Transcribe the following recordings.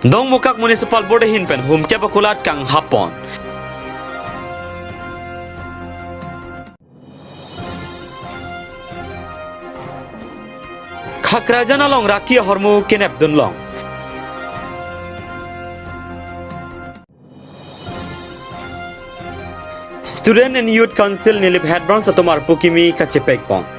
Dong mukak municipal board hin pen hum ke bakulat kang hapon. Khakrajana long raki hormu kenep dun long. Student and Youth Council nilip headbron sa tumar pukimi kachipek pong.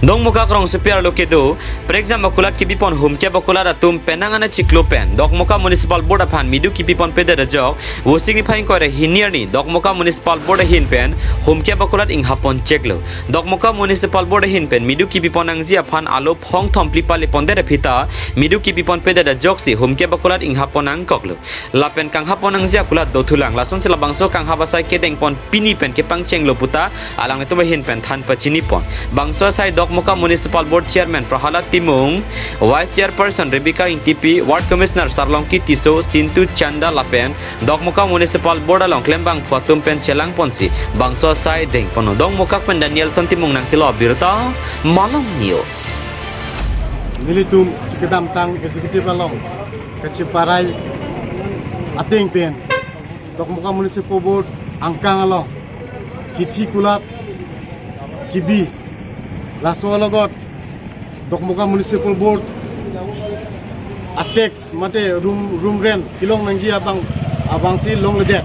Dong muka krong superior lokedo, per example bakulat kipipon hum ke bakulat atum penangana ciklopen. Dok muka municipal board apan midu kipipon pede rajok, wo signifying kore hinir ni. Dok muka municipal board hin pen hum ke bakulat ing hapon ceklo. Dok muka municipal board hin pen midu kipipon angji apan alo phong thom plipa lepon dere pita midu kipipon pede rajok si hum ke bakulat ing hapon ang koklo. Lapen kang hapon angji akulat dotulang lason sila bangso kang habasai kedeng pon pini pen ke pangceng loputa alang itu hin pen than pachini pon. Bangso sai dok muka municipal board chairman Prahalat Timung, vice chairperson Rebecca Intipi, ward commissioner Sarlongki Tiso, Sintu Chanda Lapen, dok muka municipal board along Klembang Puatum pen Chelang Ponsi, bangso sai deng pono dong muka pen Daniel Santimung nang kilo birta Malam News. Nilitum cikidam tang executive along keciparai ating pen dok muka municipal board angkang along hiti kulat kibi laso logot dok muka municipal board atex mate room rent kilong nangji abang si long lede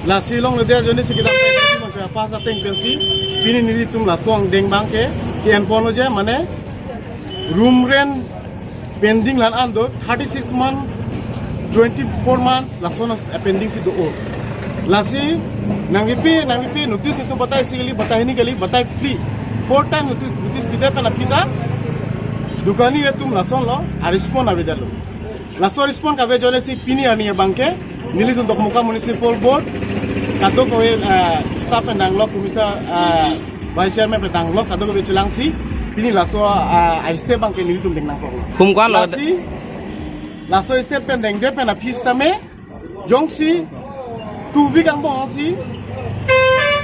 la si long lede joni cikidam pen macam pas ating pensi pini nilitum lasong deng bangke kian pono je mane room rent pending lan ando 36 months 24 months lason pending si do lasi nangipi notice itu batai sikali batai ini kali batai free 4 times notice pida pen apita dukani etum lason lo respond aveda lo laso respond ka vejone si pini ani bangke nili tung muka municipal board kato ko staff and lo commissioner vice chairman petang lo kato ko bechelang si pini laso aiste bangke nili tum dengna ko Hum kwa lo lasi laso aiste pen deng de pen apista me jongsi tu vigang bong si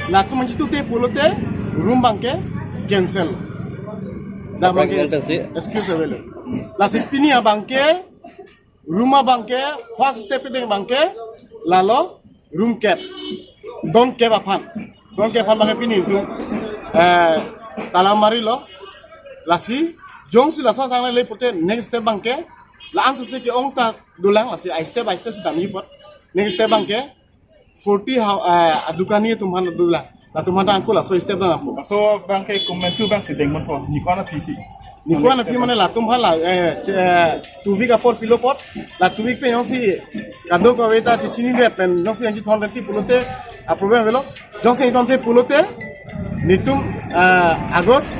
la tu manji tu te polote room bangke cancel da bangke excuse me lasi pini bangke rumah bangke first step deng bangke lalo room cap don cap apan bangke pini tu talamari lo lasi jongsi lasa tangla le pote next step bangke la ansu se ke ongta dulang lasi step by step sudah ni pot next step bangke 40 adukani tumhan dulang la tumhan angko la so step dan angko So bangke komentu bang sedeng mon for ni kona PC. ni ko na fi mane la tumhan la tu vi ka por pilopot la tu vi pe yonsi kado ko veta chini de pen yonsi anji thon reti pulote a problem velo yonsi tonte pulote nitum agos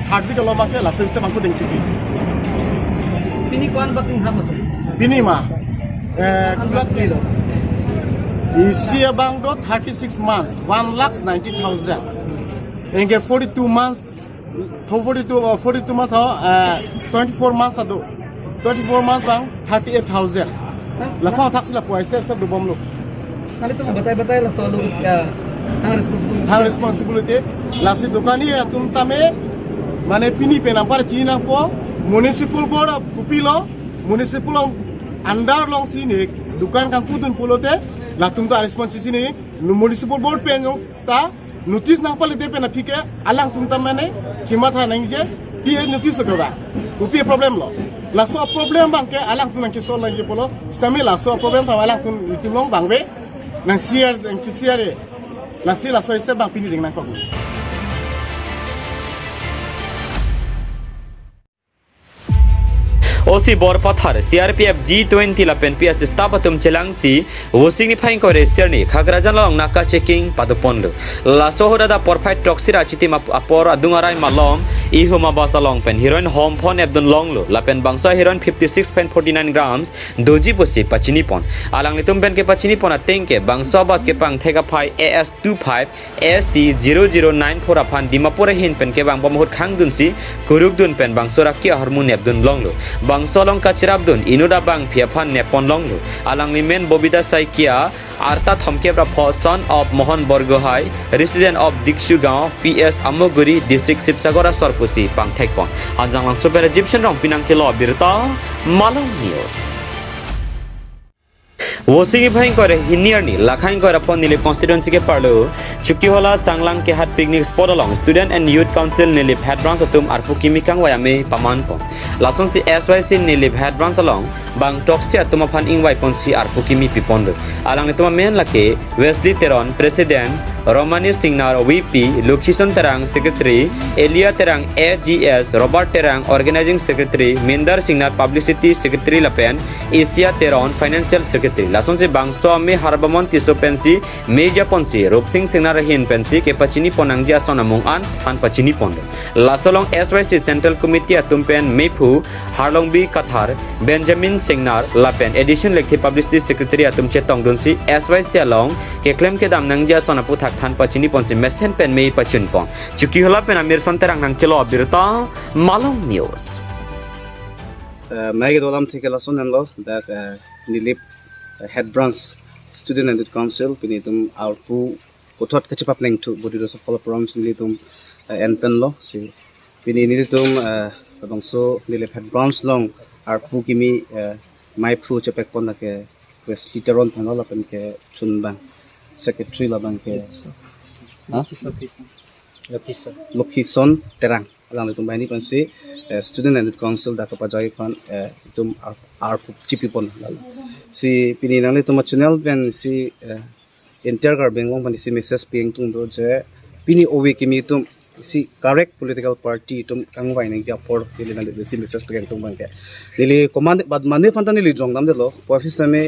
heartbeat lo make la so step angko deng tipi Pini kuan bating hamas. Bini ma kulat kilo isi abang do 36 months 1,90,000 enge 42 months 42 months 24 months ado 24 months bang 38,000 lasang taksi la puai step do bomlo Kali tu batay-batay lah solo ya. hang responsibility lasi dokani ya tum tame mane pini pe nampar china po municipal board kupilo municipal andar long sini dukan kan pudun pulote la tum ta responsibility ni municipal board pe nyong ta notice nang pali de pe na pike alang tum ta mane chimata nang je pi notice lo ba kupi problem lo la so problem bang ke alang tum nang sol lagi polo stami la so problem ta alang tum long bang be nang siar nang siare la si la so este bang pini ding nang ko Osi Borpathar CRPF G20 la pen PS stapatum chelangsi wo signifying ko rester ni khagrajan long naka checking padupon lo la sohora da porfight toxira chitima apor adungarai malom ihuma basalong pen heroin home phone abdun long lo la pen bangsa heroin 56.49 grams doji posi pachini pon alang litum pen ke pachini pon ateng ke bangsa bas ke pang thega phai AS25 SC 0094 aphan dimapur hin pen ke bang pamhut khang dun si kuruk dun pen bangsa rakia hormone abdun long lo bang solong kacirabdun inuda bang piaphan nepon longlu alang limen bobida saikia Arta Thomkebra Pho son of Mohan Borgohai resident of Dikshu Gaon PS Amoguri district Sipsagora Sorpusi Pangthekpon Hanjang lang super Egyptian rong pinangkilo birta Malang News Wosingi bhaing kore hinierni lakhaing kore pon nili constituency ke parlo Chukkihola Sanglang ke hat picnic spot along student and youth council nili head branch atum arpu kimikang wayame paman pon lason si SYC nili head branch along bang toksi atuma phan ingwai pon si arpu kimi pipon alang nituma men lake Wesley Teron president Romani Singnar VP Lokison Terang secretary Elia Terang AGS Robert Terang organizing secretary Minder Singnar publicity secretary lapen Asia Teron financial secretary lason se bangso ame harbamon tiso pensi meja ponsi Ropsing Singnar hin pensi ke pachini ponangji asona mungan than pachini pond lasolong SYC central committee atumpen mepu harlongbi kathar Benjamin Singnar lapen edition lekhi publicity secretary atum chetong dunsi SYC along ke claim ke dam nangji asona puthak than pachini ponsi mesen pen mei pachun pon Chukkihola pen amir santerang nang kilo birta Malong News Maggie Dolam Tikela Sonenlo that Nilip head branch student and council pinitum outpu potot kachipap leng to body dos follow proms nilitum enten lo si pini nilitum bangso nilip head branch long outpu kimi mai phu chapek pon ke west literon panola pen ke chunbang secretary la bang ke Lokison Terang alang itum bani pansi student and council da kapajai fan itum outpu chipipon si pini nang itum channel ben si intergar bengong pan si message ping tung do je pini owe kimi itum si correct political party itum kangwai nang ya por pili nang si message ping tung bang ke dili command bad mane pantani li jong nam de lo office me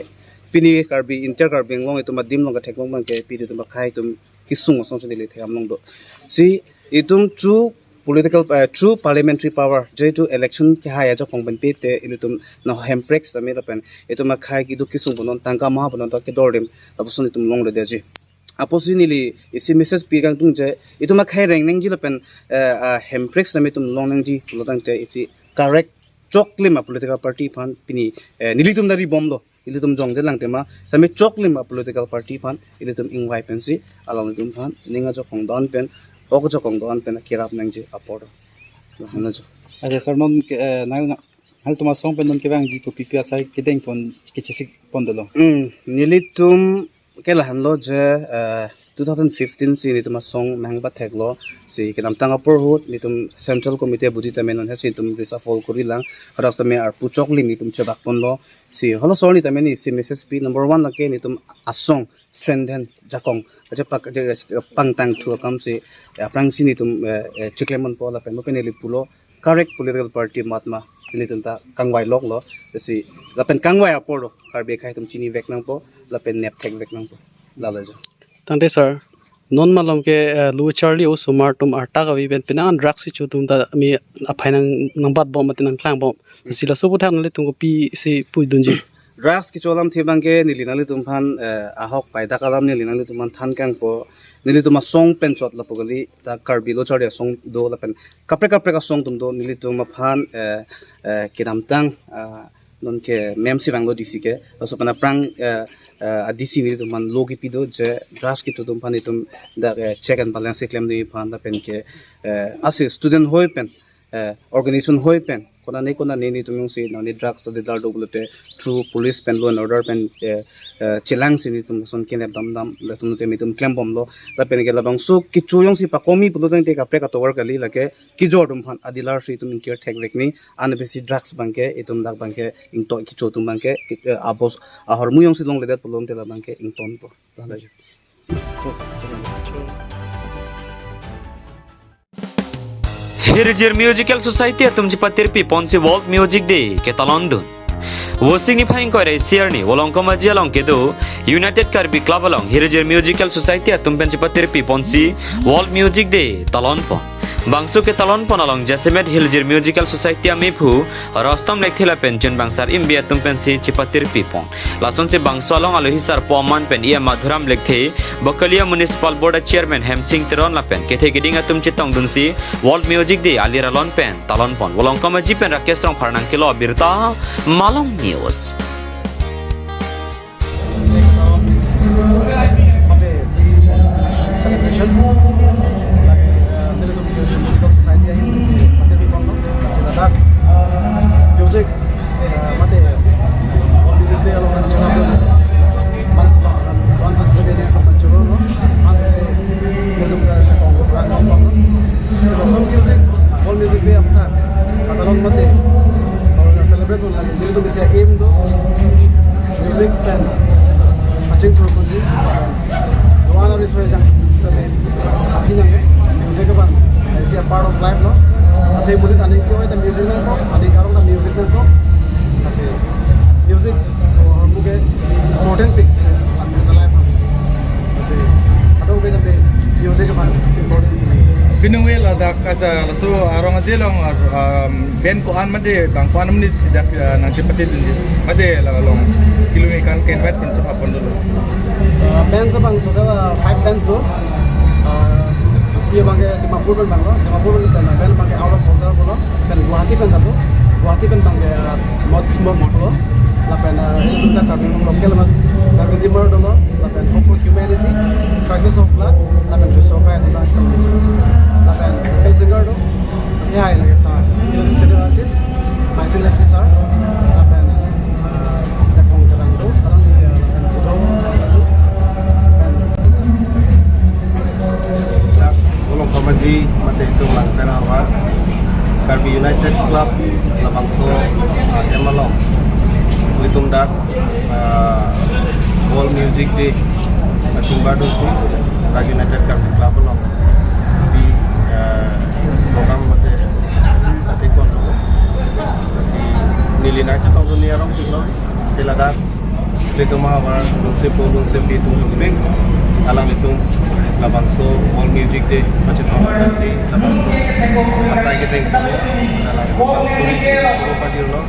pini karbi intergar bengong itum dim long ka theklong bang ke pini itum khai itum kisung song se dili tham long do si itum true parliamentary power je to election ke haya jo pongben pe te ilutum no hemprex ame lapen ituma khai ki du kisung bonon tangka ma bonon to ke dordim abusun itum long le deji aposinili isi message pi gang tung je ituma khai reng neng ji lapen hemprex ame tum long neng ji lotang te isi correct choklim political party fan pini nilitum dari bom do ilitum jong je lang tema same choklim political party fan ilitum ingwai pensi along itum fan ninga jo khong don pen Oko jo kong doan pen kirap nang ji apor hana jo aja sir non hal tuma song pen non ke bang ji ko pipia sai ke deng pon ke chisik pon dolo nilitum ke la hanlo je 2015 si nituma song mangba theklo si kenam tanga por hut nitum central committee budi tamen ha si tum risa fol kurilang hara same ar puchok li nitum chebak ponlo si holo soni tamen si message p number 1 la ke nitum asong strengthen jakong aja pak pangtang thu kam si aprang si nitum chiklemon pola pen peneli pulo correct political party matma nitum ta kangwai lok lo si la pen kangwai apor karbe khai tum chini vek nang po la pen nep thek vek nang po lalajo tante sir non malom ke lu charlie o sumar tum arta ga wi ben pinan drugs si chu tum da mi aphainang nangbat bom matinang klang bom sila so buthang le tum ko pi si pui dunji drugs ki cholam thibang ke nilinali tum phan ahok paida kalam nilinali tum than kang po nili tum song pen chot la pogali ta karbi lo charlia song do la pen kapre ka song tum do nili tum phan kinam tang non ke mem si banglo dc ke so pana prang dc ni tum man logi pido je drugs ki tum phan tum da check and balance claim ni phan da pen ke as student hoy pen organization hoy pen kona ne tum si no ni drugs to the dar do bulate through police pen law and order pen chilang si ni tum son ken dam la tum te mi tum claim bom lo la pen ke la bang so ki chu yong si pa komi pulo te ka pre ka to work ali la ke ki jor tum phan adilar si tum care thek lek ni an besi drugs bang ke itum dak bang ke ing to ki chu tum bang ke abos ahor mu yong si long le dat pulong te la bang ke ing ton po la jo Hirjir Musical Society tumji patirpi ponsi World Music Day ke talondun Wosingi phaing kore sierni wolongko maji along kedo United Karbi Club along Hirjir Musical Society tumpenji patirpi ponsi World Music Day talonpon Bangso ke talonpon along Jasimet Hirjir Musical Society amipu Rostam lekthila pension bangsar imbia tumpensi chipatirpi pon lason se bangso along alohisar poman pen ia madhuram lekthe Bakalia Municipal Board Chairman Hemsing Teron lapen kethe gidinga tumchi tongdunsi World Music Day aliralon pen talonpon wolongko maji pen Rakesh Rong Pharnang kilo birta Malong News lagi Telugu Musical Society ahin si mate pipon no si ladak music mate all music de along na chana man kan se de ko churo no man se Telugu na ko ran no so some music all music de apna katalon mate और celebrate ko lagi Telugu bisa aim do music dan acing to ko ji doan ari soe jang akhirnya music apa is a part of life no ate boleh tadi kau itu music nang kau ate karo na music nang kau masih music और मुझे important pick in the life masih atau kita be music apa important Pinungwe ladak asa lasu arong aje long ben ko an made bang ko an menit sidak nang seperti itu made long kilometer kan wet pun cepat pun dulu band sabang total 5 bands tu sia bangke 50 band bang 50 band bangke out of order bolo dan Guwahati band tu Guwahati band bangke mod smoke bolo lapen itu dah kami lokal mat kami di mer dulu lapen hope for humanity crisis of blood lapen Soka itu dah start lapen local singer tu ya lagi sah itu consider artist myself lagi sah lapen jakong terang tu orang ni lapen pulau Ulung Komaji mate itu langkah awal Karbi United Club Labangso Emalong Litung dak World Music Day Macing Badu si Karbi United Karbi Club long si program masih tadi kontrol si nilai aja tahun dunia orang tu loh teladak Litung mahawar Lungsep itu Lumping alang Litung Labangso World Music Day macam apa sih Labangso asal kita yang dalam Labangso itu apa dia loh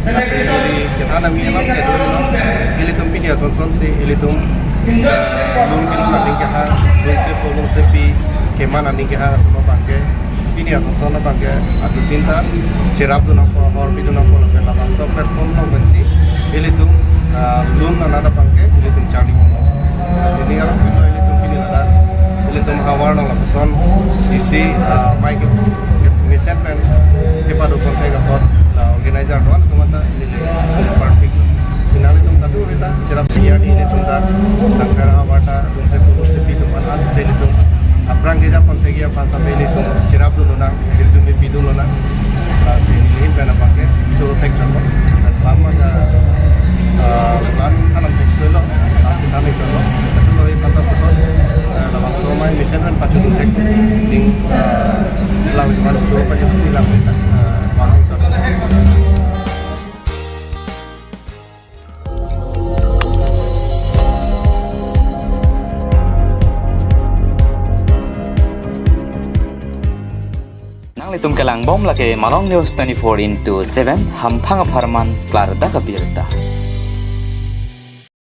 asal jadi kita nami emak kita dulu loh ini tuh pilih asal sih ini tuh mungkin nanti kita belum sepi kemana nanti kita mau pakai ini asal pakai asal cinta cerap tuh nampak horbi tuh nampak Labangso platform loh bersih ini tuh belum nana pakai ini tuh cari sini orang pilih ini tuh pilih lah itu mahawar nang lakukan isi mai ke miset dan kepada kontak kapot la organizer doan kemata ini perfect final itu tadu kita cerap dia di itu tangkar awata konsep itu mana jadi itu aprang ke japon tegia pasa beli itu cerap dulu nang dirjumi dulu nang sini ini kana pakai itu tek termo dan lama ka plan tanam dulu asli tanam dulu itu dari pantau foto Labang Somai mission kan pacu tek ding lalu mana coba pacu sembilan kita wangi itu Nang litum kelang bom lake Malong News 24/7 hampang aparman klar da kabirta